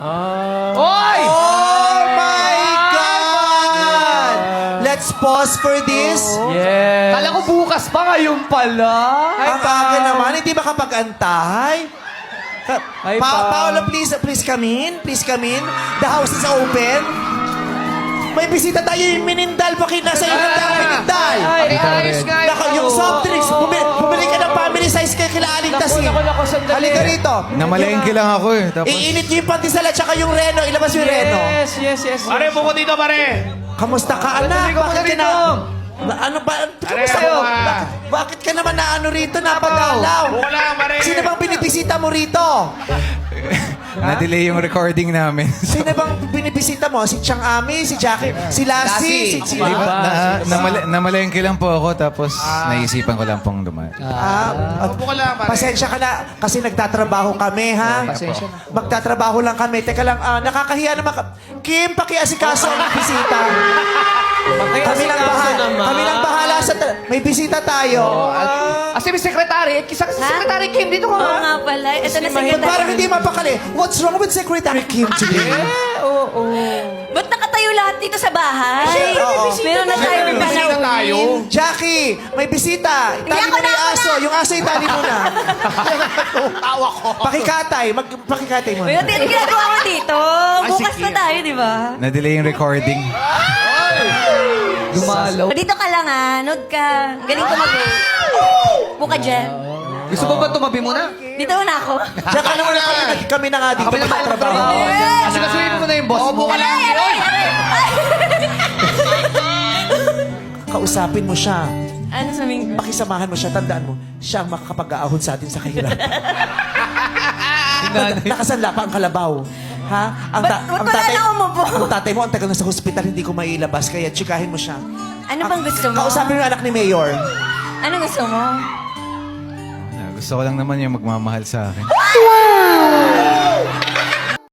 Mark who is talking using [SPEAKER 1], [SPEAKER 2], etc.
[SPEAKER 1] Oy!
[SPEAKER 2] Oh my God! Let's pause for this.
[SPEAKER 1] Yes. Kala ko bukas pa, ngayon pala.
[SPEAKER 2] Ang aga naman, hindi makapag-antay.
[SPEAKER 1] Hi, Pam.
[SPEAKER 2] Paolo, please come in. Please come in. The house is open. May bisita tayo yung Minindal. Nasa iyo na tayo Minindal.
[SPEAKER 1] Ayos nga
[SPEAKER 2] Naka, yung soft drinks. Bumili ka ng family size kay kila Aling Tasin.
[SPEAKER 1] Naku, sandali.
[SPEAKER 2] Halika rito.
[SPEAKER 3] Namalengke lang ako eh. Tapos,
[SPEAKER 2] Iinit niyo yung pandesal at saka yung reno. Ilabas yung reno.
[SPEAKER 1] Yes.
[SPEAKER 4] Pare, buko dito, pare.
[SPEAKER 2] Kamusta ka, anak?
[SPEAKER 1] Tuloy ka muna
[SPEAKER 2] Bakit ka
[SPEAKER 1] rito.
[SPEAKER 2] Ano ba?
[SPEAKER 4] Pare,
[SPEAKER 2] Kamusta
[SPEAKER 4] ako
[SPEAKER 2] mo?
[SPEAKER 4] nga.
[SPEAKER 2] Bakit ka naman na ano rito? Napagalaw.
[SPEAKER 4] Buko lang, pare.
[SPEAKER 2] Sino bang binibisita mo rito?
[SPEAKER 3] na-delay yung recording namin.
[SPEAKER 2] Sino bang binibisita mo? Si Chang Ami, si Jackie, si Lassie, si
[SPEAKER 3] Namalengke lang po ako, tapos naisipan ko lang pong dumaan.
[SPEAKER 4] Buko lang, pare.
[SPEAKER 2] Pasensya ka na kasi nagtatrabaho kami, ha?
[SPEAKER 1] Pasensya na.
[SPEAKER 2] Magtatrabaho lang kami. Teka lang, nakakahiya naman ka. Kim, pakiasikaso ang bisita. Kami lang bahala sa... may bisita tayo.
[SPEAKER 1] Kasi may sekretary. Sekretary Kim, dito ka.
[SPEAKER 5] Oo nga pala. Ito na secretary.
[SPEAKER 2] Parang hindi mapakali. What's wrong with Secretary Kim today?
[SPEAKER 1] Oo.
[SPEAKER 5] Ba't nakatayo lahat dito sa bahay?
[SPEAKER 2] Oo.
[SPEAKER 5] Meron na tayo
[SPEAKER 4] May bisita tayo.
[SPEAKER 2] Jackie, may bisita. Itali mo na yung aso. Yung aso itali mo na.
[SPEAKER 4] Tawa ko.
[SPEAKER 2] Pakikatay mo.
[SPEAKER 5] Meron din ginagawa mo dito. Bukas
[SPEAKER 4] sige.
[SPEAKER 5] na tayo, di ba?
[SPEAKER 3] Na-delay yung recording.
[SPEAKER 1] Dumalaw.
[SPEAKER 5] Dito ka lang ah. Nod ka. Galing tumabi. Buka dyan.
[SPEAKER 1] Gusto mo ba tumabi muna?
[SPEAKER 5] Dito na ako.
[SPEAKER 2] Diyan ka naman kami na nga dito
[SPEAKER 1] Kami naman
[SPEAKER 2] magtatrabaho.
[SPEAKER 1] trabaho. Asikasuhin mo na yung boss mo.
[SPEAKER 4] Buko lang.
[SPEAKER 5] Aray, aray.
[SPEAKER 2] Kausapin mo siya.
[SPEAKER 5] Ano sabihin ko?
[SPEAKER 2] Pakisamahan mo siya. Tandaan mo, siya ang makakapag-aahon sa atin sa kahirapan. Nakasanla pa ang kalabaw. Ha?
[SPEAKER 5] Ba't wala na umupo?
[SPEAKER 2] Ang tatay mo, ang tagal na sa hospital, hindi ko mailabas. Kaya tsikahin mo siya.
[SPEAKER 5] Ano bang gusto mo?
[SPEAKER 2] Kausapin mo yung anak ni Mayor.
[SPEAKER 5] Ano gusto mo?
[SPEAKER 3] Gusto ko lang naman yung magmamahal sa akin.